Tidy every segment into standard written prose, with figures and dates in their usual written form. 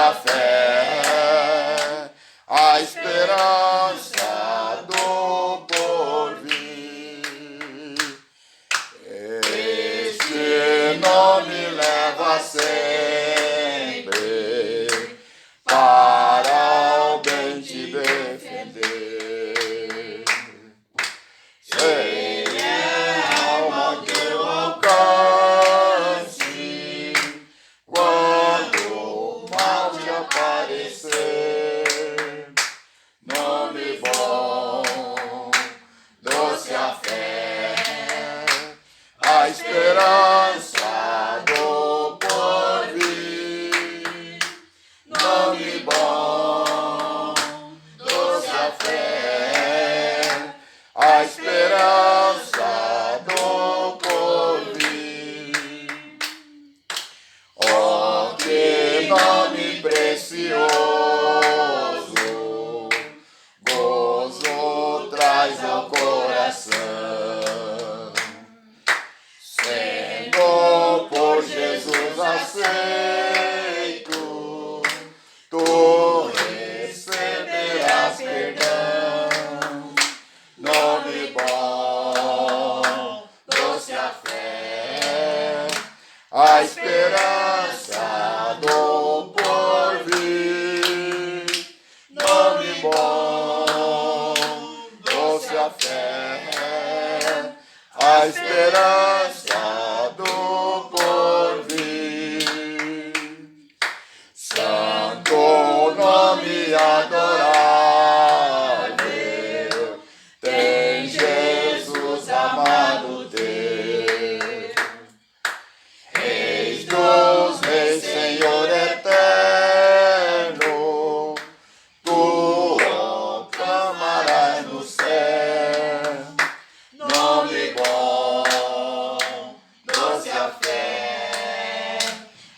a fé, a esperança do porvir. Este nome leva sempre para o bem te defender. Sei a alma que eu alcance quando o mal te aparecer. Nome bom, doce a fé, a esperança do porvir. Nome bom, doce a fé, a esperança do porvir. Oh, que nome precioso, gozo traz ao coração. Sendo por Jesus aceito, tu receberás perdão. Nome bom, doce a fé, a esperança do porvir. Nome bom, doce a fé, a esperança do porvir. Santo nome adorável, tem Jesus amado teu. Reis dos reis, Senhor eterno, tu proclamarás no céu. Nome bom, doce a fé,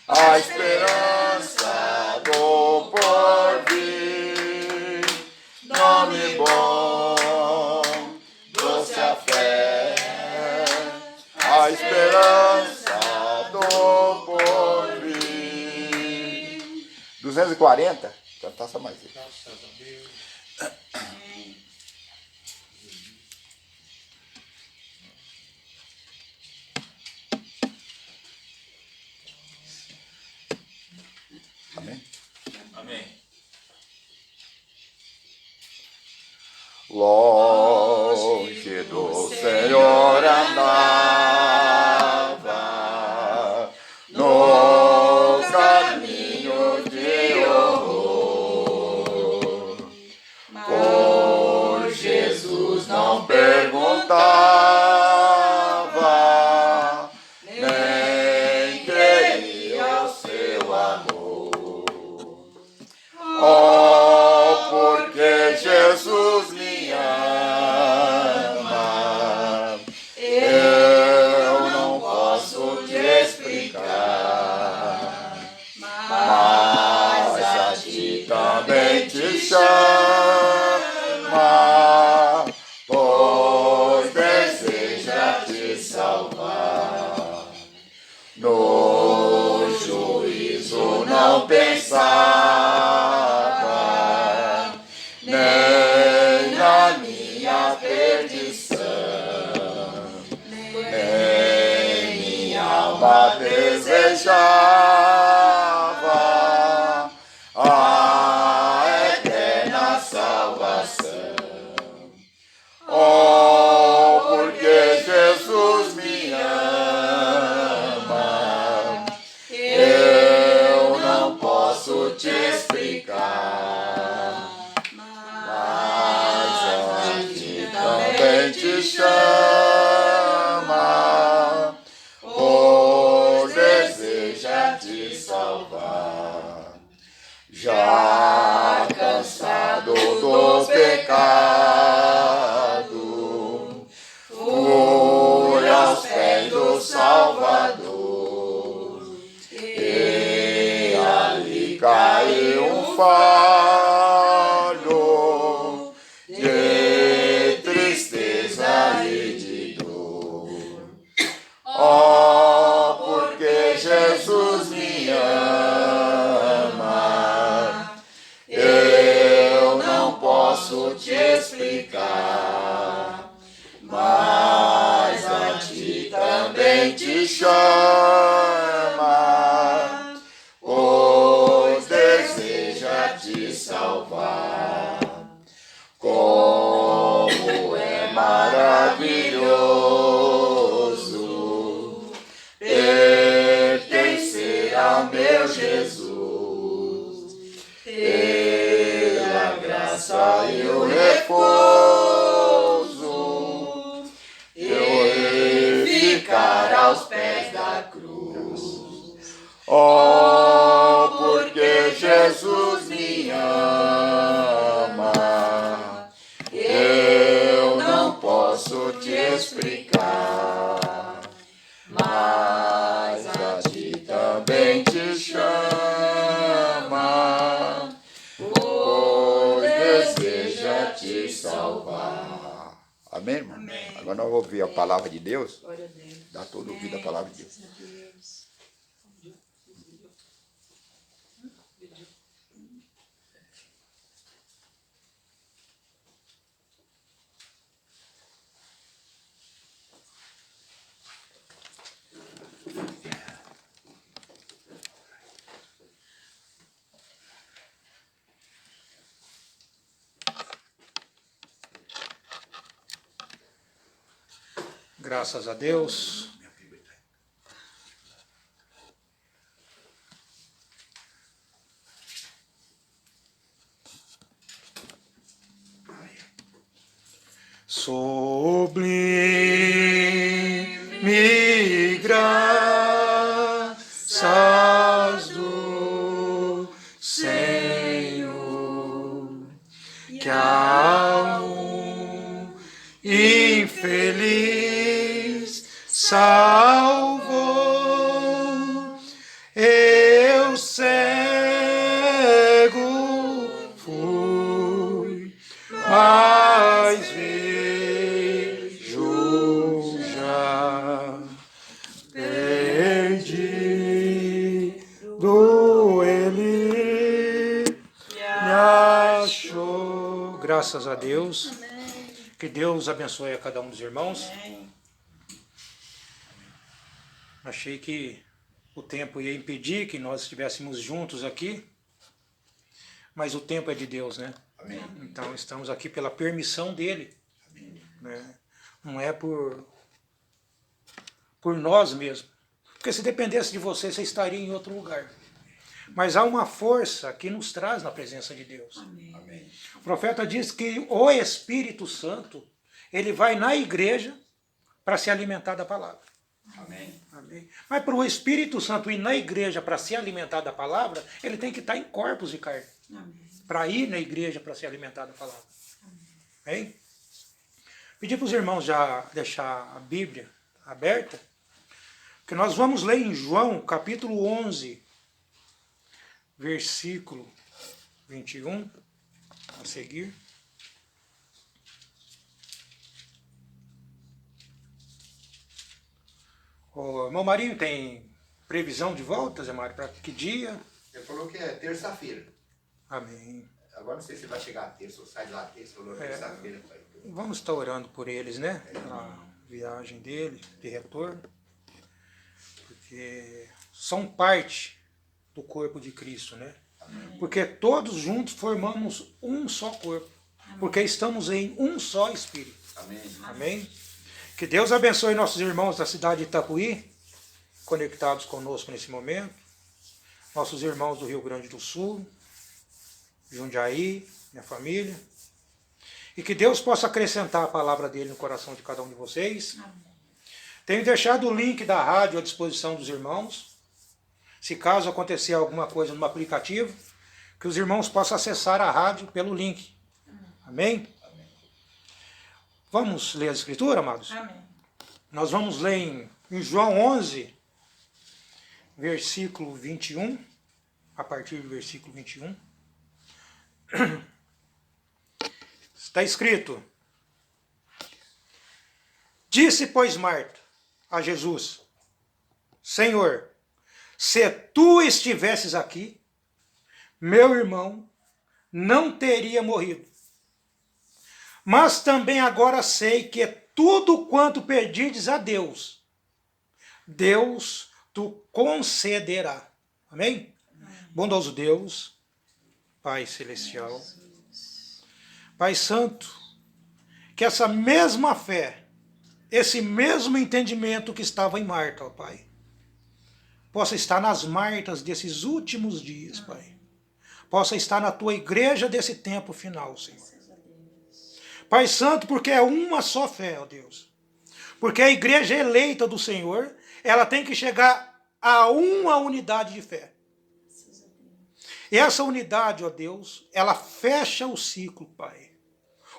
a esperança do porvir. Nome bom, doce a fé, a esperança do porvir. 240? Cantar só mais. Amém? Amém. Longe do Senhor andava, no caminho de horror. Por Jesus não perguntava, nem queria o seu amor. Oh, porque Jesus me ama, eu não posso te explicar, mas a ti também te chama, pois deseja te salvar. No juízo não pensava, nem na minha perdição, nem minha alma desejava a eterna salvação. Oh, porque Jesus me ama, eu não posso te explicar, mas a ti também te chama, pois deseja te salvar. Já cansado do pecado, fui aos pés do Salvador, e ali caiu um fardo de tristeza e de dor. Oh, porque Jesus me ama, te chama, pois deseja te salvar. Como é maravilhoso pertencer ao meu Jesus, ter a graça e o repouso, eu ficar aos pés da cruz. Oh, porque Jesus me ama, eu não posso te explicar, mas a ti também te chama, pois deseja te salvar. Amém, irmão? Amém. Agora nós vamos ouvir a palavra de Deus. Glória a Deus. Dá todo ouvido a palavra de Deus. Graças a Deus. Sublime graças do Senhor, que a um infeliz salvou. Eu cego fui, mas vejo já. Perdido ele me achou. Graças a Deus. Que Deus abençoe a cada um dos irmãos. Achei que o tempo ia impedir que nós estivéssemos juntos aqui, mas o tempo é de Deus, né? Amém. Então estamos aqui pela permissão dele. Né? Não é por nós mesmos. Porque se dependesse de você, você estaria em outro lugar. Mas há uma força que nos traz na presença de Deus. Amém. O profeta diz que o Espírito Santo, ele vai na igreja para se alimentar da palavra. Amém. Amém. Mas para o Espírito Santo ir na igreja para se alimentar da palavra, ele tem que estar em corpos de carne. Para ir na igreja para se alimentar da palavra. Amém? Pedir para os irmãos já deixar a Bíblia aberta, que nós vamos ler em João, capítulo 11, versículo 21, a seguir. O irmão Marinho tem previsão de volta, Zé Mário, para que dia? Ele falou que é terça-feira. Amém. Agora não sei se vai chegar a terça ou sai lá terça, falou terça-feira. Vamos estar orando por eles, né? Pela viagem dele, de retorno. Porque são parte do corpo de Cristo, né? Amém. Porque todos juntos formamos um só corpo. Amém. Porque estamos em um só Espírito. Amém. Amém? Que Deus abençoe nossos irmãos da cidade de Itapuí, conectados conosco nesse momento. Nossos irmãos do Rio Grande do Sul, Jundiaí, minha família. E que Deus possa acrescentar a palavra dele no coração de cada um de vocês. Amém. Tenho deixado o link da rádio à disposição dos irmãos. Se caso acontecer alguma coisa no aplicativo, que os irmãos possam acessar a rádio pelo link. Amém? Amém. Vamos ler a Escritura, amados? Amém. Nós vamos ler em João 11, versículo 21, a partir do versículo 21. Está escrito: Disse, pois, Marta a Jesus: Senhor, se tu estivesses aqui, meu irmão não teria morrido. Mas também agora sei que tudo quanto pedirdes a Deus, Deus tu concederá. Amém? Bondoso Deus, Pai Celestial, Pai Santo, que essa mesma fé, esse mesmo entendimento que estava em Marta, ó Pai, possa estar nas Martas desses últimos dias, Pai. Possa estar na tua igreja desse tempo final, Senhor. Pai Santo, porque é uma só fé, ó Deus. Porque a igreja eleita do Senhor, ela tem que chegar a uma unidade de fé. E essa unidade, ó Deus, ela fecha o ciclo, Pai.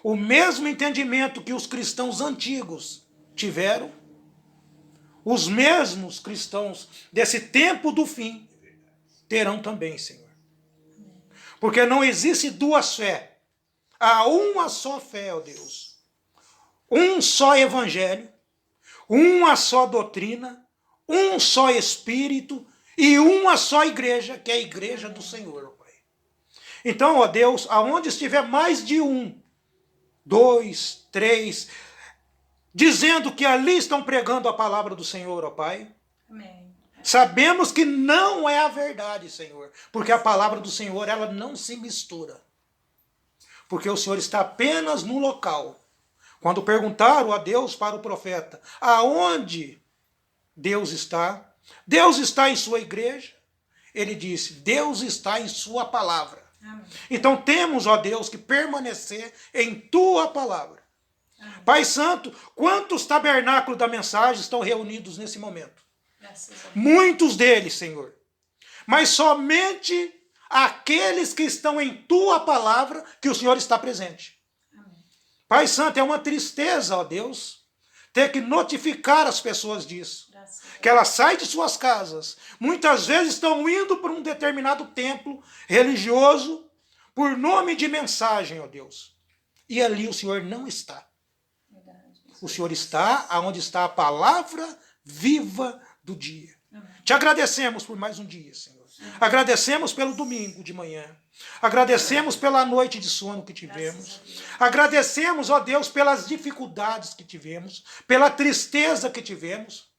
O mesmo entendimento que os cristãos antigos tiveram, os mesmos cristãos desse tempo do fim terão também, Senhor. Porque não existe duas fés. Há uma só fé, ó Deus. Um só evangelho, uma só doutrina, um só Espírito e uma só igreja, que é a igreja do Senhor, ó Pai. Então, ó Deus, aonde estiver mais de um, 2, 3, dizendo que ali estão pregando a palavra do Senhor, ó Pai. Amém. Sabemos que não é a verdade, Senhor, porque a palavra do Senhor, ela não se mistura. Porque o Senhor está apenas no local. Quando perguntaram a Deus para o profeta, aonde Deus está em sua igreja. Ele disse, Deus está em sua palavra. Amém. Então temos, ó Deus, que permanecer em tua palavra. Amém. Pai Santo, quantos tabernáculos da mensagem estão reunidos nesse momento? Graças a Deus. Muitos deles, Senhor. Mas somente aqueles que estão em tua palavra que o Senhor está presente. Amém. Pai Santo, é uma tristeza, ó Deus, ter que notificar as pessoas disso. Graças a Deus. Que elas saem de suas casas, muitas vezes estão indo para um determinado templo religioso, por nome de mensagem, ó Deus. E ali o Senhor não está. Verdade. O Senhor está onde está a palavra viva do dia. Amém. Te agradecemos por mais um dia, Senhor. Agradecemos pelo domingo de manhã. Agradecemos pela noite de sono que tivemos. Agradecemos, ó Deus, pelas dificuldades que tivemos, pela tristeza que tivemos.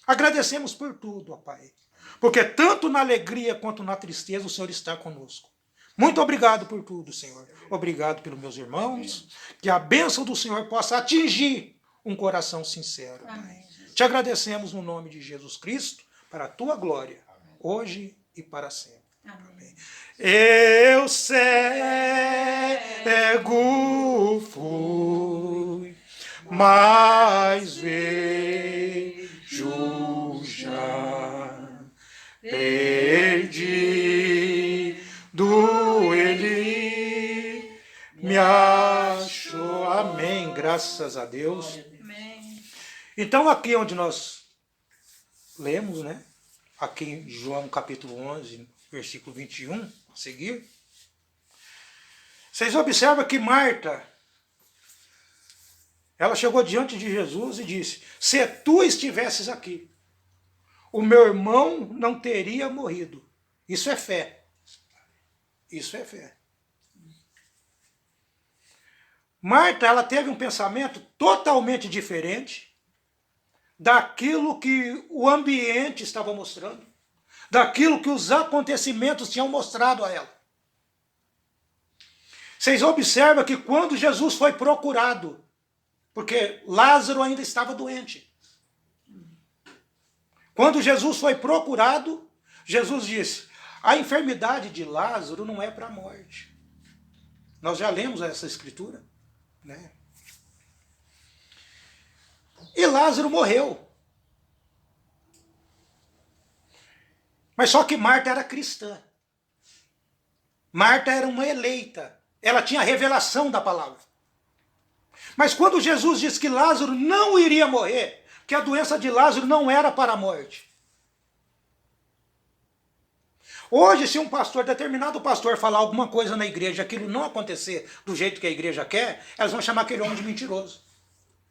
Agradecemos por tudo, ó Pai. Porque tanto na alegria quanto na tristeza o Senhor está conosco. Muito obrigado por tudo, Senhor. Obrigado pelos meus irmãos. Que a bênção do Senhor possa atingir um coração sincero, Pai. Amém. Te agradecemos no nome de Jesus Cristo, para a tua glória, hoje e para sempre. Amém. Eu cego fui, mas vejo já, perdido ele me achou. Amém, graças a Deus. Amém. Então aqui onde nós lemos, né? Aqui em João capítulo 11, versículo 21, a seguir. Vocês observam que Marta, ela chegou diante de Jesus e disse, se tu estivesses aqui, o meu irmão não teria morrido. Isso é fé. Isso é fé. Marta, ela teve um pensamento totalmente diferente daquilo que o ambiente estava mostrando, daquilo que os acontecimentos tinham mostrado a ela. Vocês observam que quando Jesus foi procurado, porque Lázaro ainda estava doente, quando Jesus foi procurado, Jesus disse, a enfermidade de Lázaro não é para a morte. Nós já lemos essa escritura, né? E Lázaro morreu. Mas só que Marta era cristã. Marta era uma eleita. Ela tinha a revelação da palavra. Mas quando Jesus disse que Lázaro não iria morrer, que a doença de Lázaro não era para a morte. Hoje, se um pastor, determinado pastor, falar alguma coisa na igreja, aquilo não acontecer do jeito que a igreja quer, elas vão chamar aquele homem de mentiroso.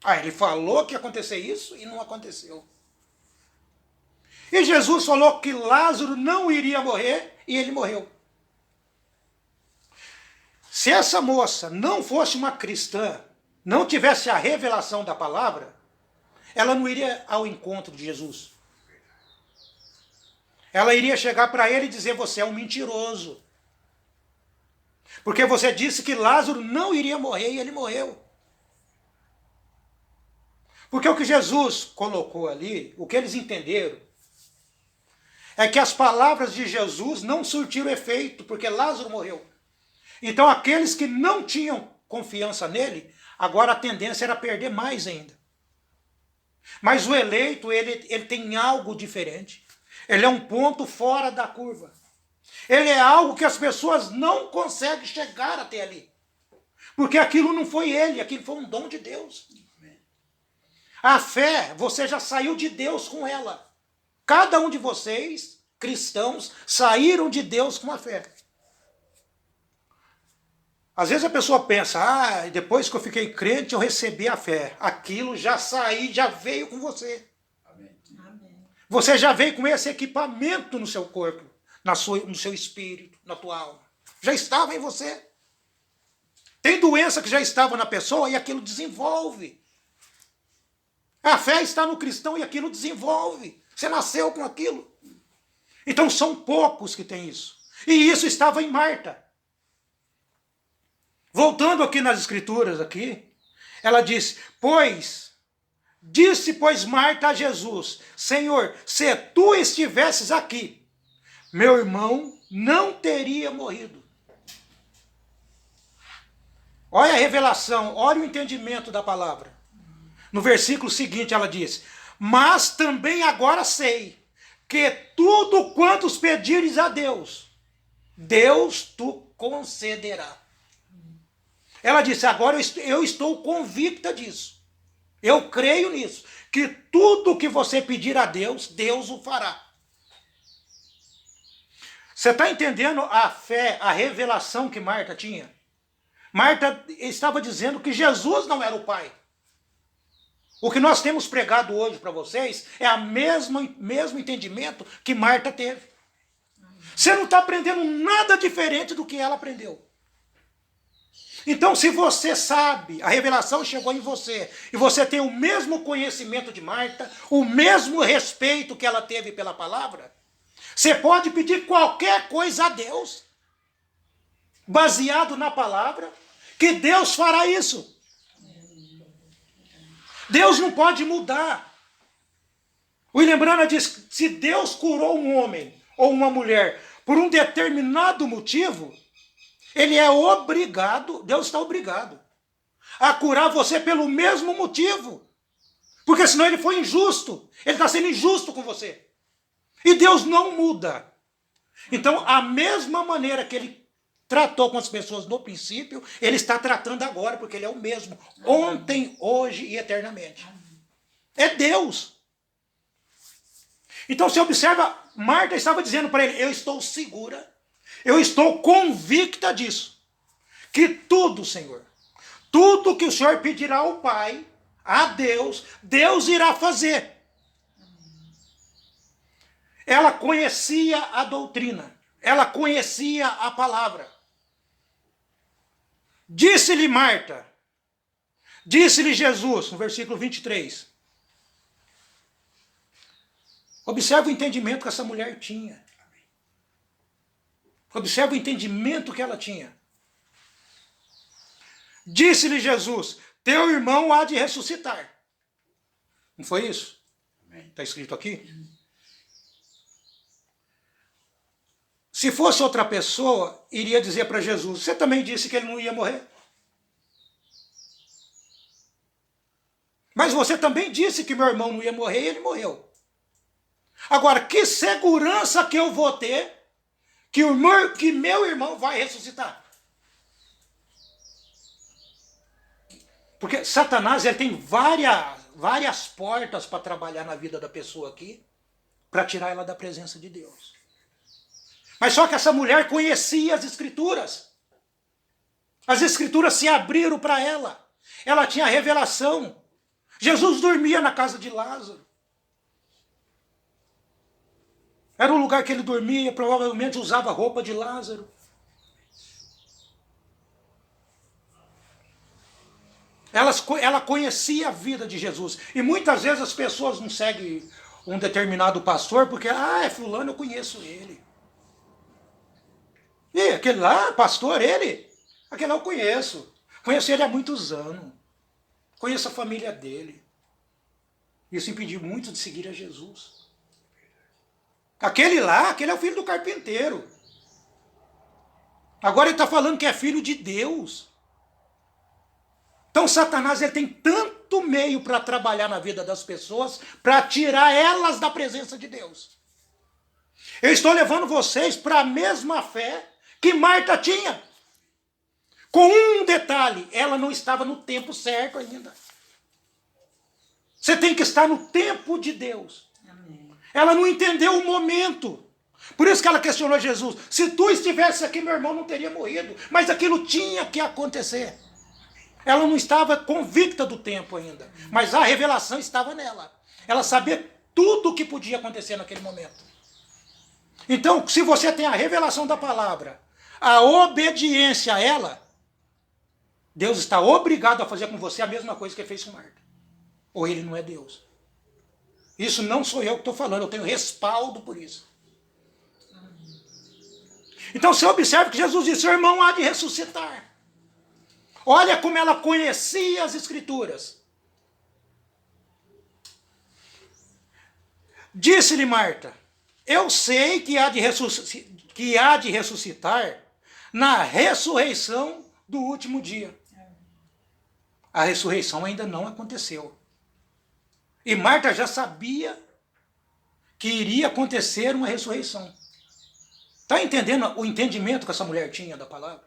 Ah, ele falou que ia acontecer isso e não aconteceu. E Jesus falou que Lázaro não iria morrer e ele morreu. Se essa moça não fosse uma cristã, não tivesse a revelação da palavra, ela não iria ao encontro de Jesus. Ela iria chegar para ele e dizer: você é um mentiroso. Porque você disse que Lázaro não iria morrer e ele morreu. Porque o que Jesus colocou ali, o que eles entenderam, é que as palavras de Jesus não surtiram efeito, porque Lázaro morreu. Então aqueles que não tinham confiança nele, agora a tendência era perder mais ainda. Mas o eleito, ele tem algo diferente. Ele é um ponto fora da curva. Ele é algo que as pessoas não conseguem chegar até ali. Porque aquilo não foi ele, aquilo foi um dom de Deus. A fé, você já saiu de Deus com ela. Cada um de vocês, cristãos, saíram de Deus com a fé. Às vezes a pessoa pensa: depois que eu fiquei crente, eu recebi a fé. Aquilo já saiu, já veio com você. Amém. Você já veio com esse equipamento no seu corpo, no seu espírito, na tua alma. Já estava em você. Tem doença que já estava na pessoa e aquilo desenvolve. A fé está no cristão e aquilo desenvolve. Você nasceu com aquilo. Então são poucos que têm isso. E isso estava em Marta. Voltando aqui nas escrituras, ela disse: disse Marta a Jesus: Senhor, se tu estivesses aqui, meu irmão não teria morrido. Olha a revelação, olha o entendimento da palavra. No versículo seguinte ela diz: mas também agora sei que tudo quantos pedires a Deus, Deus tu concederá. Ela disse: agora eu estou convicta disso. Eu creio nisso. Que tudo que você pedir a Deus, Deus o fará. Você está entendendo a fé, a revelação que Marta tinha? Marta estava dizendo que Jesus não era o Pai. O que nós temos pregado hoje para vocês é o mesmo entendimento que Marta teve. Você não está aprendendo nada diferente do que ela aprendeu. Então, se você sabe, a revelação chegou em você, e você tem o mesmo conhecimento de Marta, o mesmo respeito que ela teve pela palavra, você pode pedir qualquer coisa a Deus, baseado na palavra, que Deus fará isso. Deus não pode mudar. William Branham diz que se Deus curou um homem ou uma mulher por um determinado motivo, ele é obrigado, Deus está obrigado a curar você pelo mesmo motivo. Porque senão ele foi injusto. Ele está sendo injusto com você. E Deus não muda. Então, a mesma maneira que ele tratou com as pessoas no princípio, ele está tratando agora, porque ele é o mesmo. Ontem, hoje e eternamente. É Deus. Então, você observa, Marta estava dizendo para ele: eu estou segura, eu estou convicta disso. Que tudo, Senhor, tudo que o Senhor pedirá ao Pai, a Deus, Deus irá fazer. Ela conhecia a doutrina, ela conhecia a palavra. Disse-lhe Marta, disse-lhe Jesus, no versículo 23. Observe o entendimento que essa mulher tinha. Observe o entendimento que ela tinha. Disse-lhe Jesus: teu irmão há de ressuscitar. Não foi isso? Está escrito aqui? Se fosse outra pessoa, iria dizer para Jesus: você também disse que ele não ia morrer? Mas você também disse que meu irmão não ia morrer e ele morreu. Agora, que segurança que eu vou ter que meu irmão vai ressuscitar? Porque Satanás ele tem várias portas para trabalhar na vida da pessoa aqui, para tirar ela da presença de Deus. Mas só que essa mulher conhecia as Escrituras. As Escrituras se abriram para ela. Ela tinha revelação. Jesus dormia na casa de Lázaro. Era o lugar que ele dormia, provavelmente usava a roupa de Lázaro. Ela conhecia a vida de Jesus. E muitas vezes as pessoas não seguem um determinado pastor, porque, é fulano, eu conheço ele. E aquele lá, pastor, ele? Aquele lá eu conheço. Conheço ele há muitos anos. Conheço a família dele. Isso impediu muito de seguir a Jesus. Aquele lá, aquele é o filho do carpinteiro. Agora ele está falando que é filho de Deus. Então Satanás ele tem tanto meio para trabalhar na vida das pessoas, para tirar elas da presença de Deus. Eu estou levando vocês para a mesma fé que Marta tinha. Com um detalhe, ela não estava no tempo certo ainda. Você tem que estar no tempo de Deus. Amém. Ela não entendeu o momento. Por isso que ela questionou Jesus. Se tu estivesse aqui, meu irmão não teria morrido. Mas aquilo tinha que acontecer. Ela não estava convicta do tempo ainda. Mas a revelação estava nela. Ela sabia tudo o que podia acontecer naquele momento. Então, se você tem a revelação da palavra, a obediência a ela, Deus está obrigado a fazer com você a mesma coisa que ele fez com Marta. Ou ele não é Deus. Isso não sou eu que estou falando, eu tenho respaldo por isso. Então você observa que Jesus disse, seu irmão há de ressuscitar. Olha como ela conhecia as Escrituras. Disse-lhe Marta, eu sei que há de ressuscitar na ressurreição do último dia. A ressurreição ainda não aconteceu. E Marta já sabia que iria acontecer uma ressurreição. Está entendendo o entendimento que essa mulher tinha da palavra?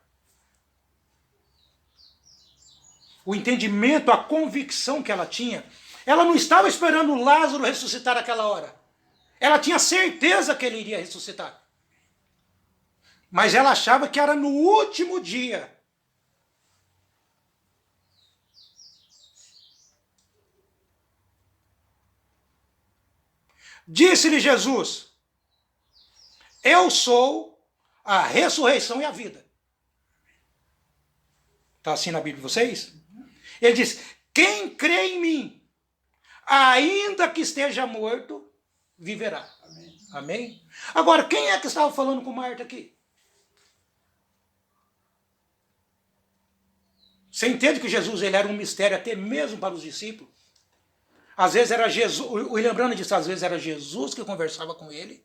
O entendimento, a convicção que ela tinha. Ela não estava esperando Lázaro ressuscitar naquela hora. Ela tinha certeza que ele iria ressuscitar. Mas ela achava que era no último dia. Disse-lhe Jesus, eu sou a ressurreição e a vida. Está assim na Bíblia de vocês? Ele diz, quem crê em mim, ainda que esteja morto, viverá. Amém. Amém? Agora, quem é que estava falando com Marta aqui? Você entende que Jesus ele era um mistério até mesmo para os discípulos? Às vezes era Jesus, o William Branham disse, às vezes era Jesus que conversava com eles,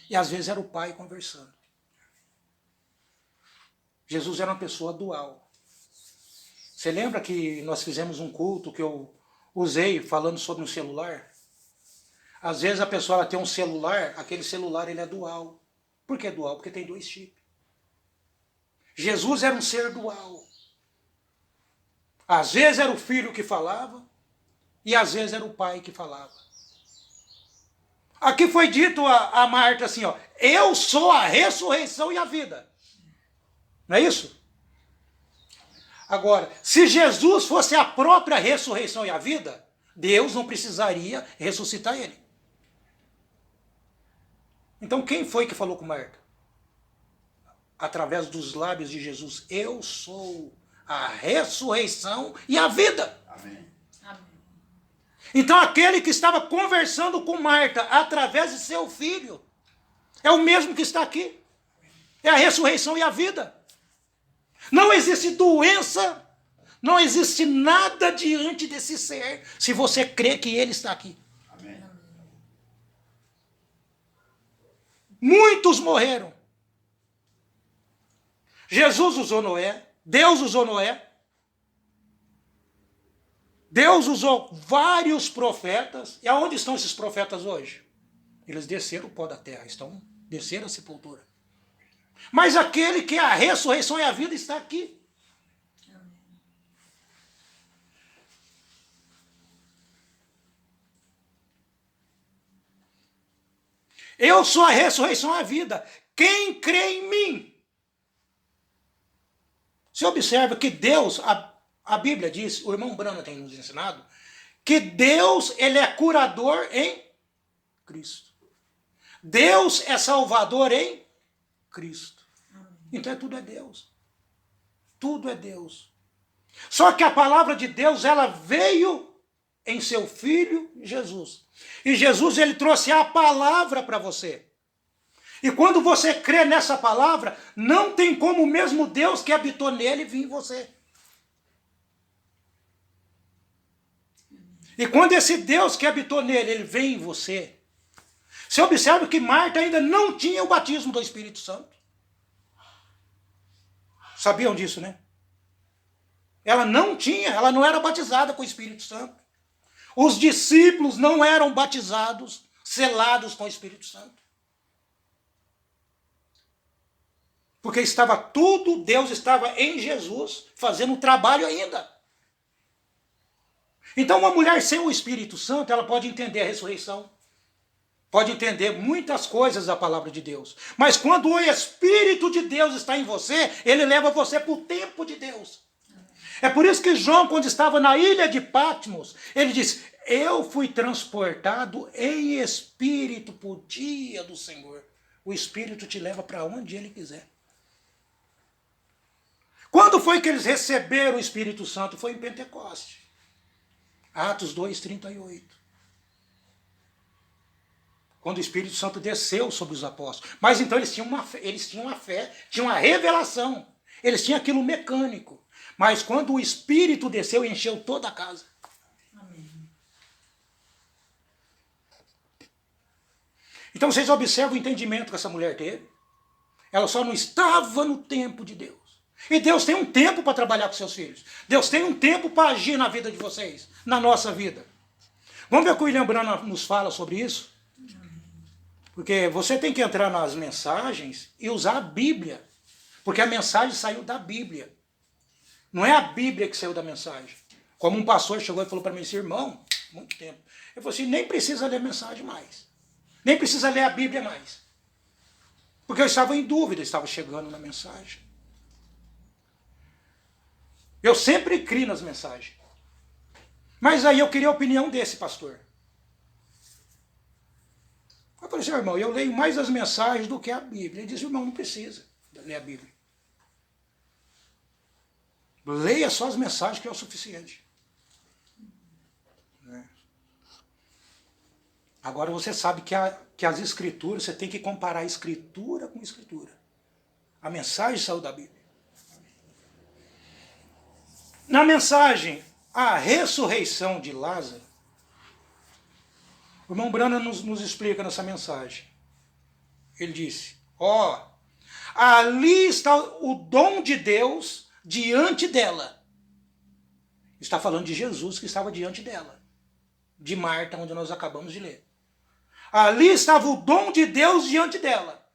e às vezes era o Pai conversando. Jesus era uma pessoa dual. Você lembra que nós fizemos um culto que eu usei falando sobre um celular? Às vezes a pessoa ela tem um celular, aquele celular ele é dual. Por que dual? Porque tem 2 chips. Jesus era um ser dual. Às vezes era o filho que falava, e às vezes era o pai que falava. Aqui foi dito a Marta assim, ó, eu sou a ressurreição e a vida. Não é isso? Agora, se Jesus fosse a própria ressurreição e a vida, Deus não precisaria ressuscitar ele. Então quem foi que falou com Marta? Através dos lábios de Jesus, eu sou a ressurreição e a vida. Amém. Então aquele que estava conversando com Marta através de seu filho é o mesmo que está aqui. É a ressurreição e a vida. Não existe doença, não existe nada diante desse ser se você crê que ele está aqui. Amém. Muitos morreram. Jesus usou Noé, Deus usou Noé. Deus usou vários profetas. E aonde estão esses profetas hoje? Eles desceram o pó da terra, desceram a sepultura. Mas aquele que é a ressurreição e a vida está aqui. Eu sou a ressurreição e a vida. Quem crê em mim? Você observa que Deus, a Bíblia diz, o irmão Branham tem nos ensinado, que Deus ele é curador em Cristo. Deus é salvador em Cristo. Então tudo é Deus. Tudo é Deus. Só que a palavra de Deus, ela veio em seu Filho Jesus. E Jesus, ele trouxe a palavra para você. E quando você crê nessa palavra, não tem como o mesmo Deus que habitou nele vir em você. E quando esse Deus que habitou nele, ele vem em você, você observa que Marta ainda não tinha o batismo do Espírito Santo. Sabiam disso, né? Ela não tinha, ela não era batizada com o Espírito Santo. Os discípulos não eram batizados, selados com o Espírito Santo. Porque estava tudo, Deus estava em Jesus, fazendo o trabalho ainda. Então uma mulher sem o Espírito Santo, ela pode entender a ressurreição. Pode entender muitas coisas da palavra de Deus. Mas quando o Espírito de Deus está em você, ele leva você para o tempo de Deus. É por isso que João, quando estava na ilha de Patmos, ele disse, eu fui transportado em espírito para o dia do Senhor. O Espírito te leva para onde ele quiser. Quando foi que eles receberam o Espírito Santo? Foi em Pentecoste. Atos 2:38. Quando o Espírito Santo desceu sobre os apóstolos. Mas então eles tinham uma fé, tinham uma revelação. Eles tinham aquilo mecânico. Mas quando o Espírito desceu, encheu toda a casa. Amém. Então vocês observam o entendimento que essa mulher teve. Ela só não estava no tempo de Deus. E Deus tem um tempo para trabalhar com seus filhos. Deus tem um tempo para agir na vida de vocês, na nossa vida. Vamos ver o que o William Branham nos fala sobre isso? Porque você tem que entrar nas mensagens e usar a Bíblia. Porque a mensagem saiu da Bíblia. Não é a Bíblia que saiu da mensagem. Como um pastor chegou e falou para mim assim, irmão, muito tempo. Eu falei assim, nem precisa ler a mensagem mais. Nem precisa ler a Bíblia mais. Porque eu estava em dúvida, eu estava chegando na mensagem. Eu sempre crio nas mensagens. Mas aí eu queria a opinião desse pastor. Eu falei assim, irmão, eu leio mais as mensagens do que a Bíblia. Ele disse, irmão, não precisa ler a Bíblia. Leia só as mensagens que é o suficiente. Né? Agora você sabe que as escrituras, você tem que comparar a escritura com a escritura. A mensagem saiu da Bíblia. Na mensagem, a ressurreição de Lázaro, o irmão Branham nos explica nessa mensagem. Ele disse, ali está o dom de Deus diante dela. Está falando de Jesus que estava diante dela. De Marta, onde nós acabamos de ler. Ali estava o dom de Deus diante dela.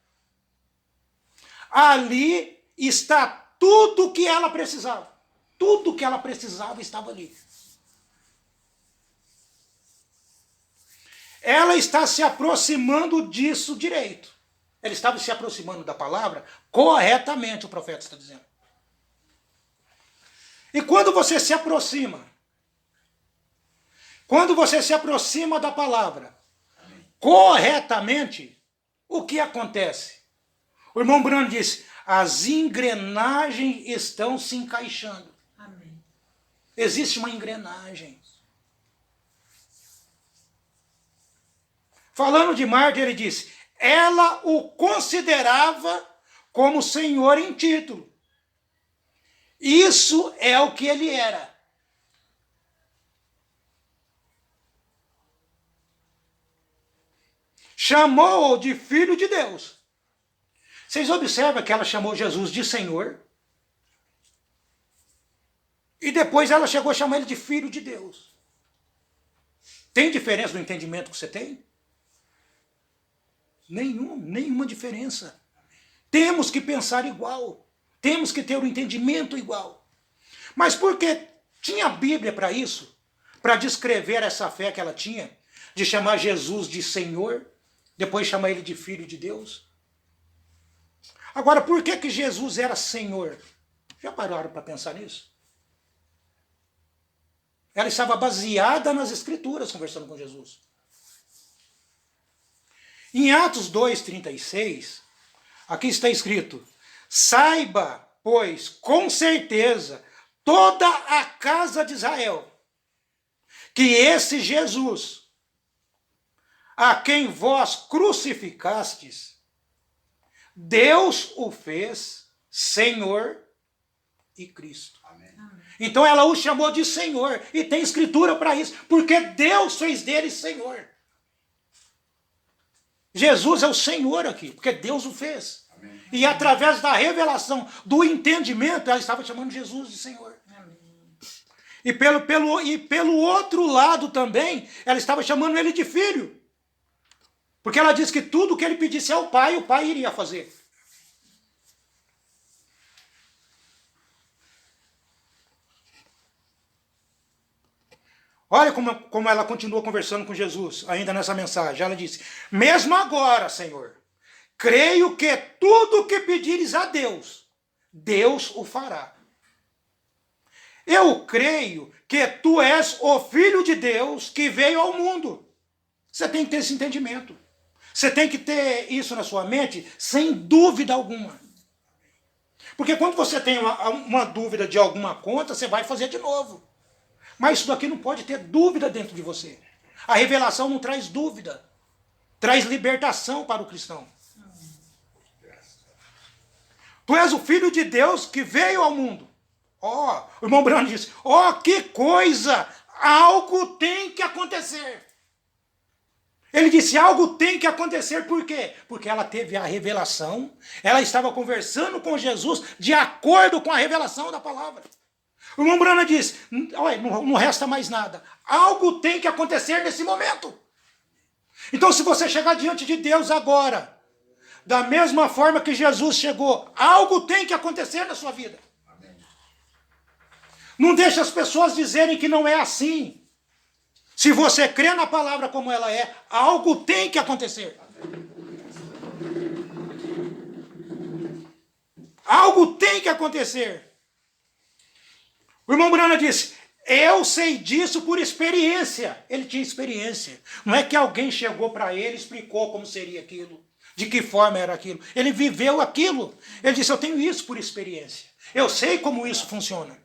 Ali está tudo o que ela precisava. Tudo que ela precisava estava ali. Ela está se aproximando disso direito. Ela estava se aproximando da palavra corretamente, o profeta está dizendo. E quando você se aproxima da palavra corretamente, o que acontece? O irmão Branham disse, as engrenagens estão se encaixando. Amém. Existe uma engrenagem. Falando de Marta, ele disse, ela o considerava como Senhor em título. Isso é o que ele era. Chamou-o de Filho de Deus. Vocês observam que ela chamou Jesus de Senhor? E depois ela chegou a chamar ele de Filho de Deus. Tem diferença no entendimento que você tem? Nenhuma diferença. Temos que pensar igual. Temos que ter um entendimento igual. Mas porque tinha a Bíblia para isso? Para descrever essa fé que ela tinha? De chamar Jesus de Senhor? Depois chamar ele de Filho de Deus? Agora, por que Jesus era Senhor? Já pararam para pensar nisso? Ela estava baseada nas Escrituras conversando com Jesus. Em Atos 2:36, aqui está escrito, saiba, pois, com certeza, toda a casa de Israel, que esse Jesus, a quem vós crucificastes, Deus o fez Senhor e Cristo. Amém. Então ela o chamou de Senhor, e tem escritura para isso, porque Deus fez dele Senhor. Jesus é o Senhor aqui, porque Deus o fez. Amém. E através da revelação, do entendimento, ela estava chamando Jesus de Senhor. Amém. E pelo outro lado também, ela estava chamando ele de filho. Porque ela disse que tudo que ele pedisse ao Pai, o Pai iria fazer. Olha como ela continua conversando com Jesus, ainda nessa mensagem. Ela disse, mesmo agora, Senhor, creio que tudo que pedires a Deus, Deus o fará. Eu creio que tu és o Filho de Deus que veio ao mundo. Você tem que ter esse entendimento. Você tem que ter isso na sua mente, sem dúvida alguma. Porque quando você tem uma dúvida de alguma conta, você vai fazer de novo. Mas isso daqui não pode ter dúvida dentro de você. A revelação não traz dúvida. Traz libertação para o cristão. Tu és o Filho de Deus que veio ao mundo. Ó, o irmão Bruno disse, ó, que coisa! Algo tem que acontecer. Ele disse, algo tem que acontecer, por quê? Porque ela teve a revelação, ela estava conversando com Jesus de acordo com a revelação da palavra. O irmão Brana diz, olha, não resta mais nada. Algo tem que acontecer nesse momento. Então se você chegar diante de Deus agora, da mesma forma que Jesus chegou, algo tem que acontecer na sua vida. Amém. Não deixe as pessoas dizerem que não é assim. Se você crê na palavra como ela é, algo tem que acontecer. Algo tem que acontecer. O irmão Brana disse, eu sei disso por experiência. Ele tinha experiência. Não é que alguém chegou para ele e explicou como seria aquilo, de que forma era aquilo. Ele viveu aquilo. Ele disse, eu tenho isso por experiência. Eu sei como isso funciona.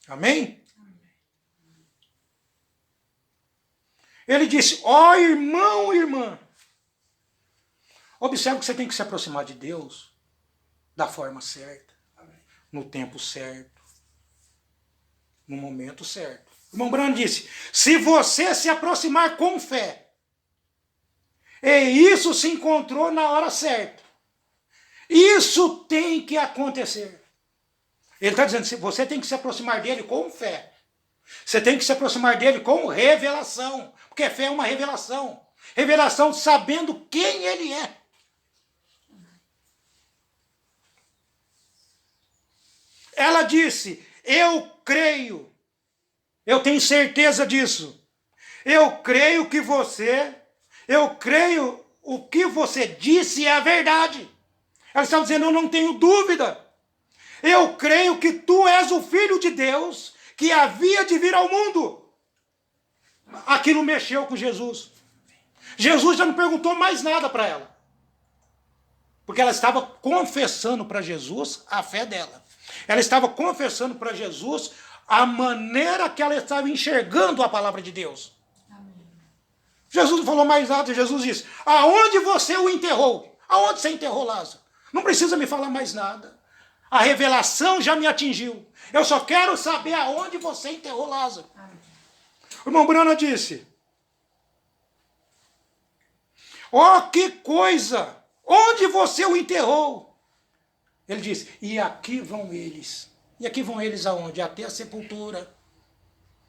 Amém? Ele disse, ó irmão, irmã. Observe que você tem que se aproximar de Deus da forma certa. No tempo certo, no momento certo. O irmão Brano disse, se você se aproximar com fé, e isso se encontrou na hora certa, isso tem que acontecer. Ele está dizendo, você tem que se aproximar dele com fé. Você tem que se aproximar dele com revelação, porque fé é uma revelação. Revelação sabendo quem ele é. Ela disse, eu creio, eu tenho certeza disso. Eu creio o que você disse é a verdade. Ela estava dizendo, eu não tenho dúvida. Eu creio que tu és o Filho de Deus que havia de vir ao mundo. Aquilo mexeu com Jesus. Jesus já não perguntou mais nada para ela. Porque ela estava confessando para Jesus a fé dela. Ela estava confessando para Jesus a maneira que ela estava enxergando a palavra de Deus. Amém. Jesus não falou mais nada. Jesus disse, aonde você o enterrou? Aonde você enterrou Lázaro? Não precisa me falar mais nada. A revelação já me atingiu. Eu só quero saber aonde você enterrou Lázaro. Amém. O irmão Brana disse, ó, que coisa! Onde você o enterrou? Ele disse, e aqui vão eles. E aqui vão eles aonde? Até a sepultura.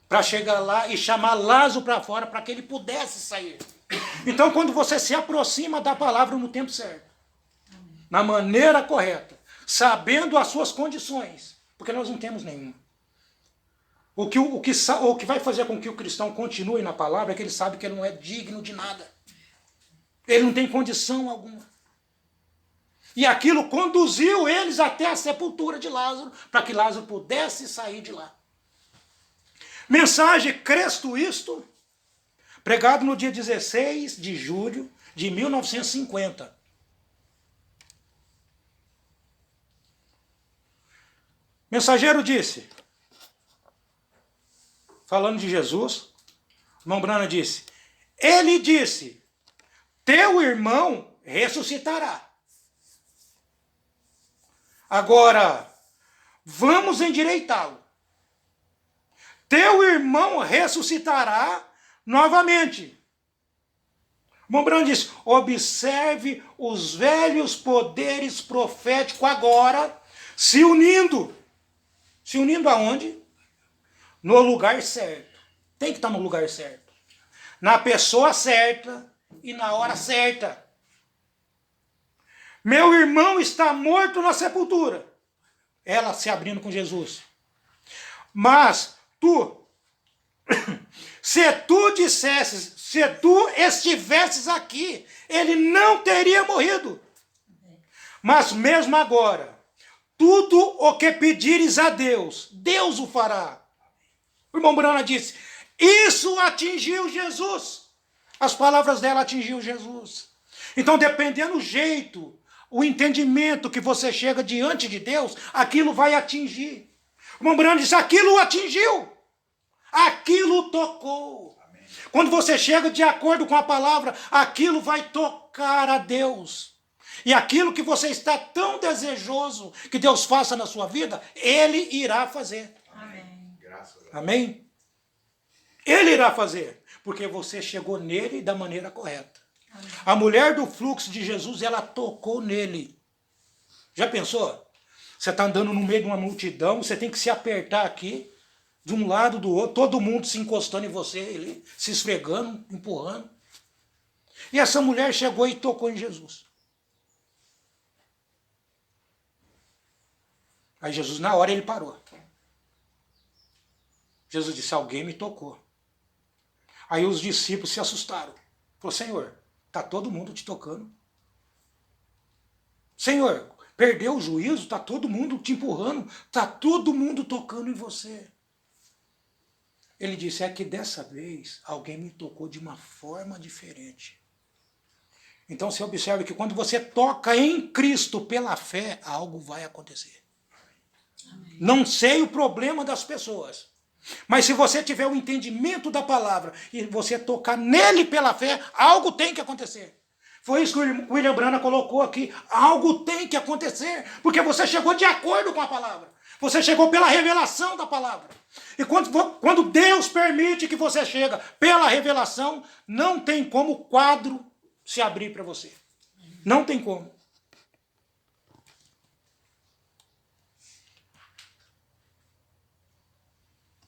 Para chegar lá e chamar Lázaro para fora para que ele pudesse sair. Então, quando você se aproxima da palavra no tempo certo, na maneira correta, sabendo as suas condições, porque nós não temos nenhuma. O que vai fazer com que o cristão continue na palavra é que ele sabe que ele não é digno de nada. Ele não tem condição alguma. E aquilo conduziu eles até a sepultura de Lázaro, para que Lázaro pudesse sair de lá. Mensagem Cristo Isto, pregado no dia 16 de julho de 1950. Mensageiro disse, falando de Jesus, o irmão Branham disse, ele disse, teu irmão ressuscitará. Agora, vamos endireitá-lo. Teu irmão ressuscitará novamente. O irmão Branham diz, observe os velhos poderes proféticos agora se unindo. Se unindo aonde? No lugar certo. Tem que estar no lugar certo. Na pessoa certa e na hora certa. Meu irmão está morto na sepultura. Ela se abrindo com Jesus. Mas tu, se tu dissesses, se tu estivesses aqui, ele não teria morrido. Mas mesmo agora, tudo o que pedires a Deus, Deus o fará. O irmão Branham disse, isso atingiu Jesus. As palavras dela atingiu Jesus. Então, dependendo do jeito, o entendimento que você chega diante de Deus, aquilo vai atingir. O irmão Branham disse, aquilo atingiu. Aquilo tocou. Amém. Quando você chega de acordo com a palavra, aquilo vai tocar a Deus. E aquilo que você está tão desejoso que Deus faça na sua vida, Ele irá fazer. Amém. Amém? Ele irá fazer, porque você chegou nele da maneira correta. Amém. A mulher do fluxo de Jesus, ela tocou nele. Já pensou? Você está andando no meio de uma multidão, você tem que se apertar aqui, de um lado do outro, todo mundo se encostando em você, ele, se esfregando, empurrando. E essa mulher chegou e tocou em Jesus. Aí Jesus, na hora, ele parou. Jesus disse, alguém me tocou. Aí os discípulos se assustaram. Falou, Senhor, está todo mundo te tocando. Senhor, perdeu o juízo, está todo mundo te empurrando, está todo mundo tocando em você. Ele disse, é que dessa vez alguém me tocou de uma forma diferente. Então você observa que quando você toca em Cristo pela fé, algo vai acontecer. Amém. Não sei o problema das pessoas, mas se você tiver o entendimento da palavra e você tocar nele pela fé, algo tem que acontecer. Foi isso que o William Branham colocou aqui. Algo tem que acontecer, porque você chegou de acordo com a palavra. Você chegou pela revelação da palavra. E quando Deus permite que você chega pela revelação, não tem como o quadro se abrir para você. Não tem como.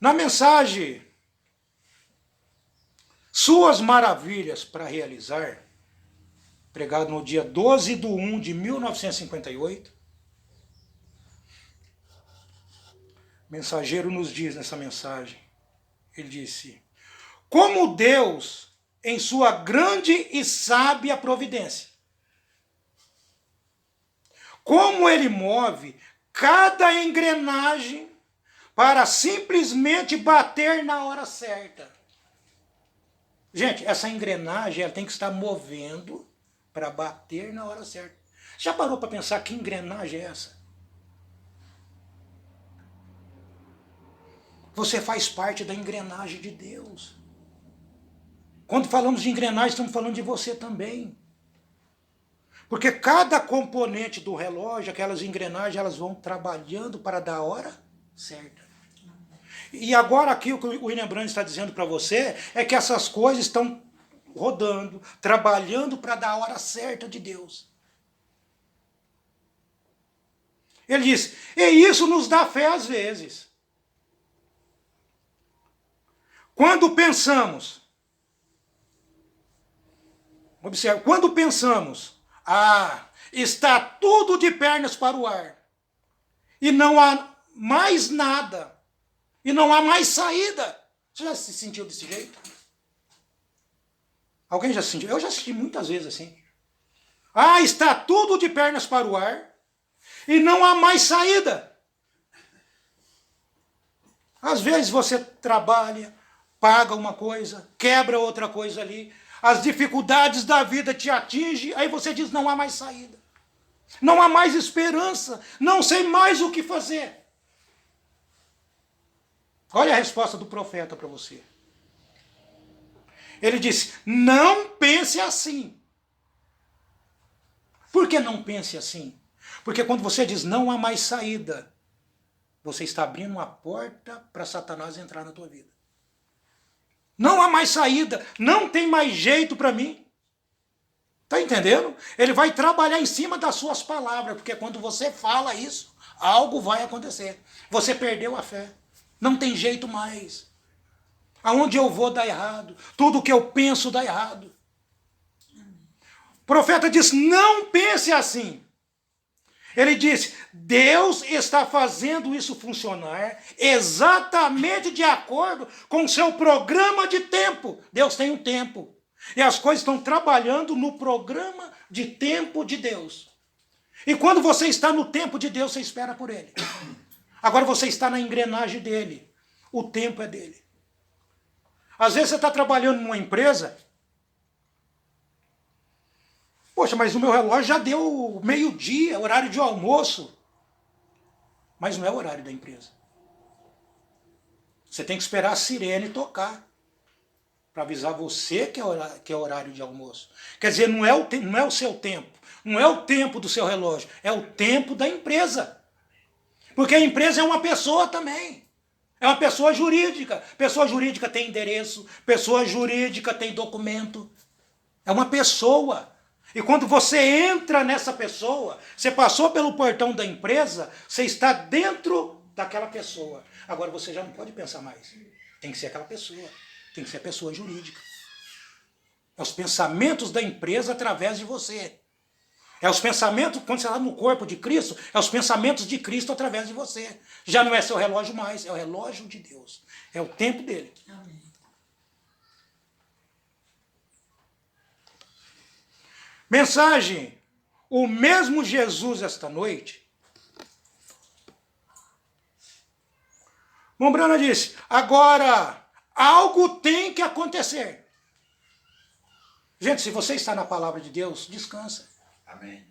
Na mensagem, Suas Maravilhas para Realizar, pregado no dia 12/1/1958, o mensageiro nos diz nessa mensagem, ele disse, como Deus, em sua grande e sábia providência, como Ele move cada engrenagem para simplesmente bater na hora certa. Gente, essa engrenagem ela tem que estar movendo para bater na hora certa. Já parou para pensar que engrenagem é essa? Você faz parte da engrenagem de Deus. Quando falamos de engrenagem, estamos falando de você também. Porque cada componente do relógio, aquelas engrenagens, elas vão trabalhando para dar a hora certa. E agora aqui o que o William Branham está dizendo para você é que essas coisas estão rodando, trabalhando para dar a hora certa de Deus. Ele diz, e isso nos dá fé às vezes. Quando pensamos, observe, quando pensamos, está tudo de pernas para o ar, e não há mais nada, e não há mais saída. Você já se sentiu desse jeito? Alguém já se sentiu? Eu já senti muitas vezes assim. Está tudo de pernas para o ar, e não há mais saída. Às vezes você trabalha, paga uma coisa, quebra outra coisa ali, as dificuldades da vida te atingem, aí você diz, não há mais saída. Não há mais esperança, não sei mais o que fazer. Olha a resposta do profeta para você. Ele disse, não pense assim. Por que não pense assim? Porque quando você diz não há mais saída, você está abrindo uma porta para Satanás entrar na tua vida. Não há mais saída, não tem mais jeito para mim. Está entendendo? Ele vai trabalhar em cima das suas palavras, porque quando você fala isso, algo vai acontecer. Você perdeu a fé. Não tem jeito mais. Aonde eu vou dá errado. Tudo que eu penso dá errado. O profeta diz, não pense assim. Ele disse, Deus está fazendo isso funcionar exatamente de acordo com o seu programa de tempo. Deus tem um tempo. E as coisas estão trabalhando no programa de tempo de Deus. E quando você está no tempo de Deus, você espera por Ele. Agora você está na engrenagem dele. O tempo é dele. Às vezes você está trabalhando numa empresa. Poxa, mas o meu relógio já deu meio-dia, horário de almoço. Mas não é o horário da empresa. Você tem que esperar a sirene tocar para avisar você que é horário de almoço. Quer dizer, não é o seu tempo. Não é o tempo do seu relógio. É o tempo da empresa. Porque a empresa é uma pessoa também. É uma pessoa jurídica. Pessoa jurídica tem endereço. Pessoa jurídica tem documento. É uma pessoa. E quando você entra nessa pessoa, você passou pelo portão da empresa, você está dentro daquela pessoa. Agora você já não pode pensar mais. Tem que ser aquela pessoa. Tem que ser a pessoa jurídica. É os pensamentos da empresa através de você. É os pensamentos, quando você está no corpo de Cristo, é os pensamentos de Cristo através de você. Já não é seu relógio mais, é o relógio de Deus. É o tempo dele. Amém. Mensagem. O mesmo Jesus esta noite. Mombrana disse, agora, algo tem que acontecer. Gente, se você está na palavra de Deus, descansa. Amém.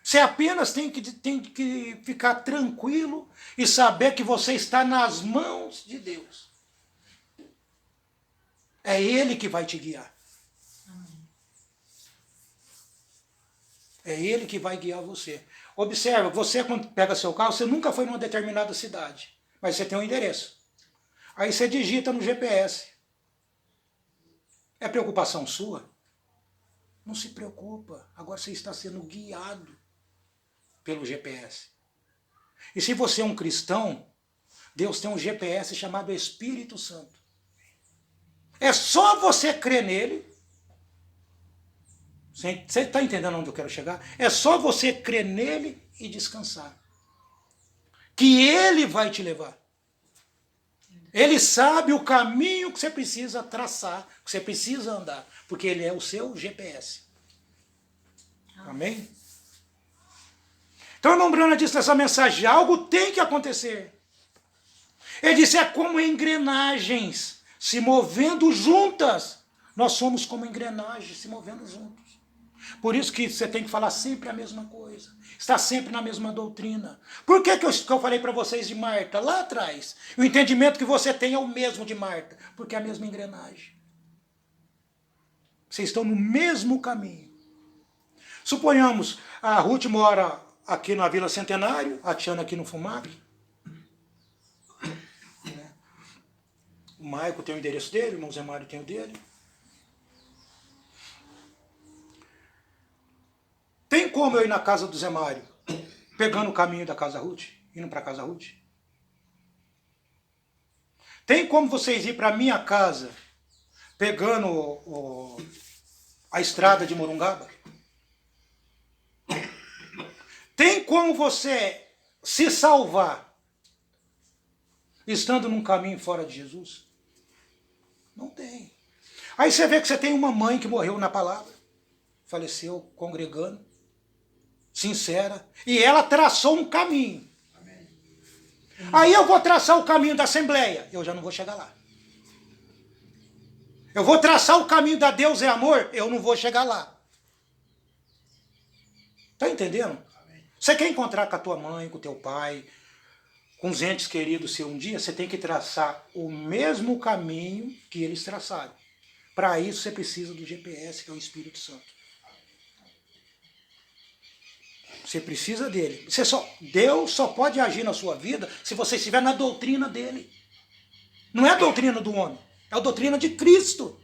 Você apenas tem que ficar tranquilo e saber que você está nas mãos de Deus. É Ele que vai te guiar. É Ele que vai guiar você. Observa, você quando pega seu carro, você nunca foi numa determinada cidade, mas você tem um endereço. Aí você digita no GPS. É preocupação sua? Não se preocupa, agora você está sendo guiado pelo GPS. E se você é um cristão, Deus tem um GPS chamado Espírito Santo. É só você crer nele. Você está entendendo onde eu quero chegar? É só você crer nele e descansar. Que ele vai te levar. Ele sabe o caminho que você precisa traçar, que você precisa andar, porque ele é o seu GPS. Amém? Então, a irmã Brana disse nessa mensagem, algo tem que acontecer. Ele disse, é como engrenagens se movendo juntas. Nós somos como engrenagens se movendo juntos. Por isso que você tem que falar sempre a mesma coisa. Estar sempre na mesma doutrina. Por que eu falei para vocês de Marta lá atrás? O entendimento que você tem é o mesmo de Marta. Porque é a mesma engrenagem. Vocês estão no mesmo caminho. Suponhamos, a Ruth mora aqui na Vila Centenário, a Tiana aqui no Fumac. O Maico tem o endereço dele, o irmão Zé Mário tem o dele. Tem como eu ir na casa do Zé Mário, pegando o caminho da casa Ruth, indo para a casa Ruth? Tem como vocês ir para a minha casa, pegando a estrada de Morungaba? Tem como você se salvar estando num caminho fora de Jesus? Não tem. Aí você vê que você tem uma mãe que morreu na palavra, faleceu congregando, sincera, e ela traçou um caminho. Amém. Aí eu vou traçar o caminho da Assembleia, eu já não vou chegar lá. Eu vou traçar o caminho da Deus é Amor, eu não vou chegar lá. Está entendendo? Amém. Você quer encontrar com a tua mãe, com o teu pai, com os entes queridos seu um dia, você tem que traçar o mesmo caminho que eles traçaram. Para isso você precisa do GPS, que é o Espírito Santo. Você precisa dele. Deus só pode agir na sua vida se você estiver na doutrina dele. Não é a doutrina do homem, é a doutrina de Cristo.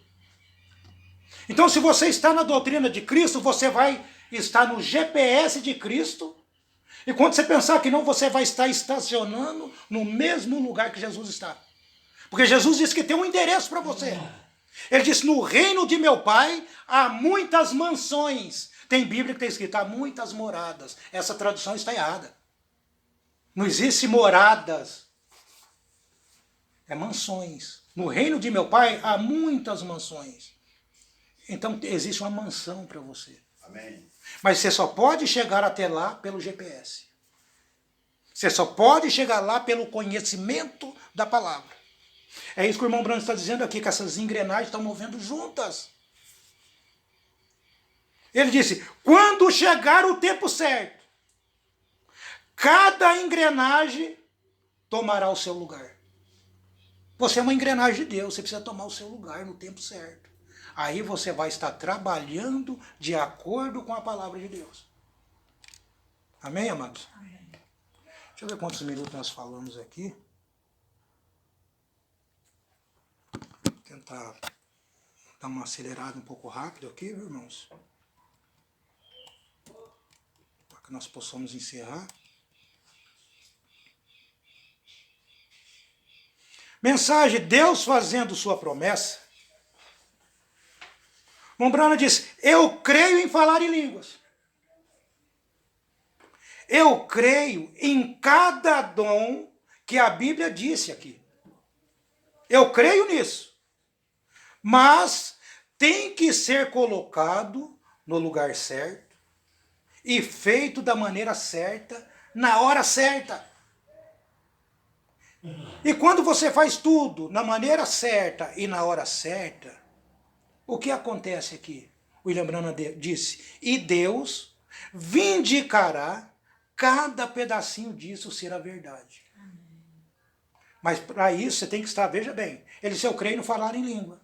Então, se você está na doutrina de Cristo, você vai estar no GPS de Cristo. E quando você pensar que não, você vai estar estacionando no mesmo lugar que Jesus está. Porque Jesus disse que tem um endereço para você. Ele disse, no reino de meu Pai há muitas mansões. Tem Bíblia que tem escrito, há muitas moradas. Essa tradução está errada. Não existe moradas. É mansões. No reino de meu Pai há muitas mansões. Então existe uma mansão para você. Amém. Mas você só pode chegar até lá pelo GPS. Você só pode chegar lá pelo conhecimento da palavra. É isso que o irmão Branco está dizendo aqui, que essas engrenagens estão movendo juntas. Ele disse, quando chegar o tempo certo, cada engrenagem tomará o seu lugar. Você é uma engrenagem de Deus, você precisa tomar o seu lugar no tempo certo. Aí você vai estar trabalhando de acordo com a palavra de Deus. Amém, amados? Amém. Deixa eu ver quantos minutos nós falamos aqui. Vou tentar dar uma acelerada um pouco rápido aqui, viu, irmãos? Para que nós possamos encerrar. Mensagem, Deus fazendo sua promessa. Mombrana diz, eu creio em falar em línguas. Eu creio em cada dom que a Bíblia disse aqui. Eu creio nisso. Mas tem que ser colocado no lugar certo e feito da maneira certa, na hora certa. E quando você faz tudo na maneira certa e na hora certa, o que acontece aqui? William Branham disse, e Deus vindicará cada pedacinho disso ser a verdade. Mas para isso você tem que estar, veja bem, ele disse, eu creio no falar em língua.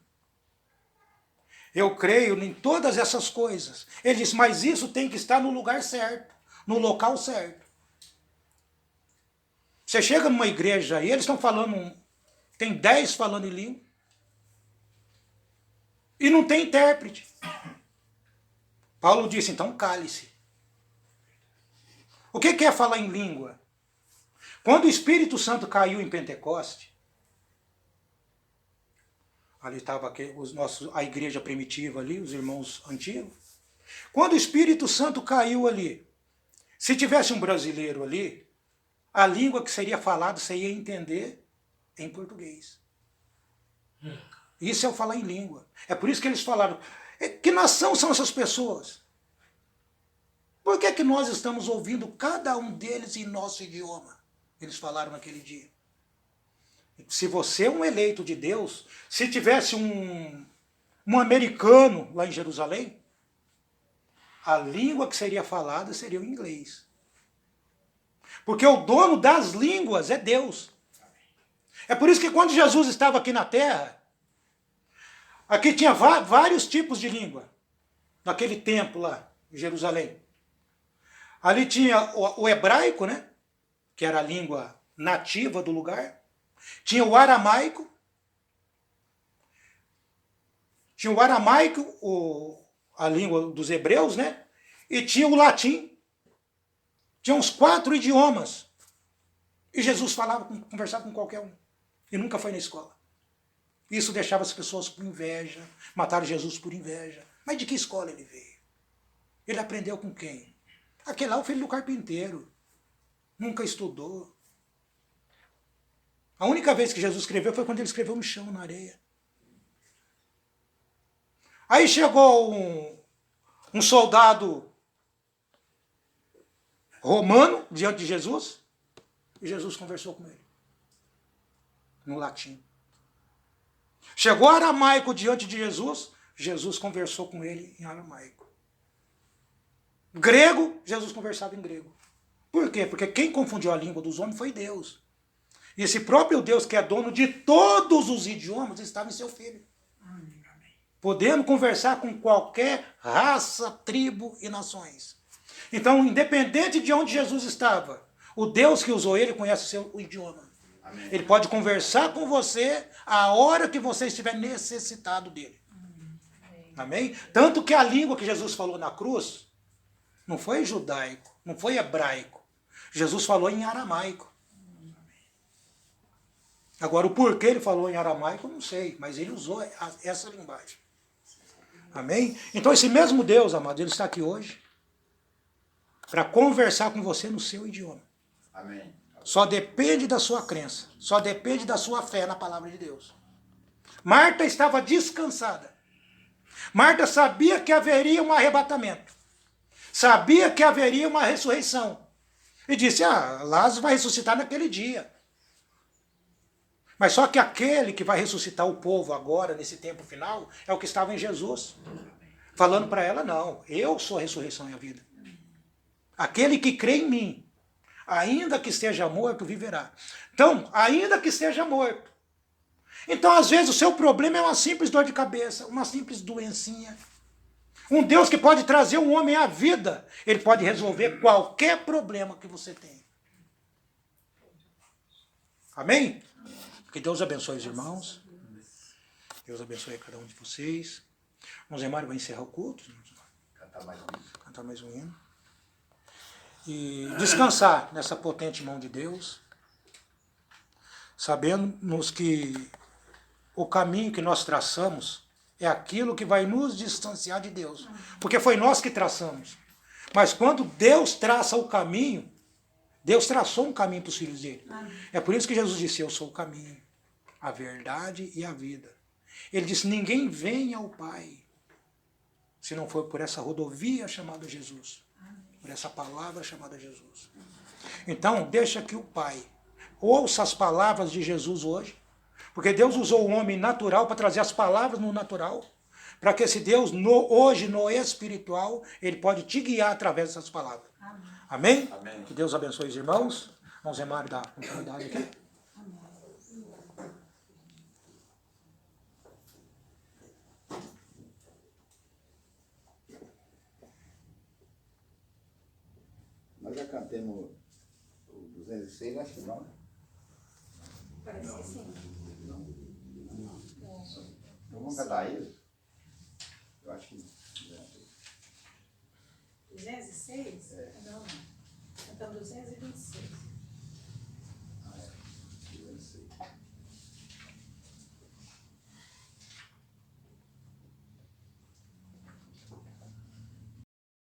Eu creio em todas essas coisas. Ele disse, mas isso tem que estar no lugar certo, no local certo. Você chega numa igreja aí, eles estão falando, tem 10 falando em língua. E não tem intérprete. Paulo disse, então cale-se. O que é falar em língua? Quando o Espírito Santo caiu em Pentecoste, ali estava a igreja primitiva ali, os irmãos antigos. Quando o Espírito Santo caiu ali, se tivesse um brasileiro ali, a língua que seria falada você ia entender em português. Isso é o falar em língua. É por isso que eles falaram, que nação são essas pessoas? Por que nós estamos ouvindo cada um deles em nosso idioma? Eles falaram naquele dia. Se você é um eleito de Deus, se tivesse um americano lá em Jerusalém, a língua que seria falada seria o inglês. Porque o dono das línguas é Deus. É por isso que quando Jesus estava aqui na terra, aqui tinha vários tipos de língua, naquele templo lá, em Jerusalém. Ali tinha o hebraico, né? Que era a língua nativa do lugar. Tinha o aramaico. Tinha o aramaico, a língua dos hebreus, né? E tinha o latim. Tinha uns 4 idiomas. E Jesus conversava com qualquer um. E nunca foi na escola. Isso deixava as pessoas com inveja. Mataram Jesus por inveja. Mas de que escola ele veio? Ele aprendeu com quem? Aquele lá é o filho do carpinteiro. Nunca estudou. A única vez que Jesus escreveu foi quando ele escreveu no chão, na areia. Aí chegou um soldado romano diante de Jesus. E Jesus conversou com ele. No latim. Chegou aramaico diante de Jesus. Jesus conversou com ele em aramaico. Grego, Jesus conversava em grego. Por quê? Porque quem confundiu a língua dos homens foi Deus. E esse próprio Deus, que é dono de todos os idiomas, estava em seu Filho. Podendo conversar com qualquer raça, tribo e nações. Então, independente de onde Jesus estava, o Deus que usou ele conhece o seu idioma. Amém. Ele pode conversar com você a hora que você estiver necessitado dele. Amém? Tanto que a língua que Jesus falou na cruz não foi judaico, não foi hebraico. Jesus falou em aramaico. Agora, o porquê ele falou em aramaico, eu não sei, mas ele usou essa linguagem. Amém? Então, esse mesmo Deus, amado, ele está aqui hoje para conversar com você no seu idioma. Amém. Só depende da sua crença, só depende da sua fé na palavra de Deus. Marta estava descansada. Marta sabia que haveria um arrebatamento. Sabia que haveria uma ressurreição. E disse, Lázaro vai ressuscitar naquele dia. Mas só que aquele que vai ressuscitar o povo agora, nesse tempo final, é o que estava em Jesus. Falando para ela, não, eu sou a ressurreição e a vida. Aquele que crê em mim, ainda que esteja morto, viverá. Então, ainda que esteja morto. Então, às vezes, o seu problema é uma simples dor de cabeça, uma simples doencinha. Um Deus que pode trazer um homem à vida, ele pode resolver qualquer problema que você tem. Amém? Que Deus abençoe os irmãos. Deus abençoe cada um de vocês. O Zé Mário vai encerrar o culto. Cantar mais um hino. E descansar nessa potente mão de Deus. Sabendo-nos que o caminho que nós traçamos é aquilo que vai nos distanciar de Deus. Porque foi nós que traçamos. Mas quando Deus traça o caminho, Deus traçou um caminho para os filhos dele. É por isso que Jesus disse, eu sou o caminho, a verdade e a vida. Ele disse, ninguém vem ao Pai se não for por essa rodovia chamada Jesus. Por essa palavra chamada Jesus. Então, deixa que o Pai ouça as palavras de Jesus hoje, porque Deus usou o homem natural para trazer as palavras no natural, para que esse Deus, hoje no espiritual, ele pode te guiar através dessas palavras. Amém? Amém? Que Deus abençoe os irmãos. Vamos remar da continuidade aqui. Nós já cantemos o 206, acho que não, né? Parece que sim. Não. Então vamos cantar isso? Eu acho que... 206? É. Não. Cantamos 226.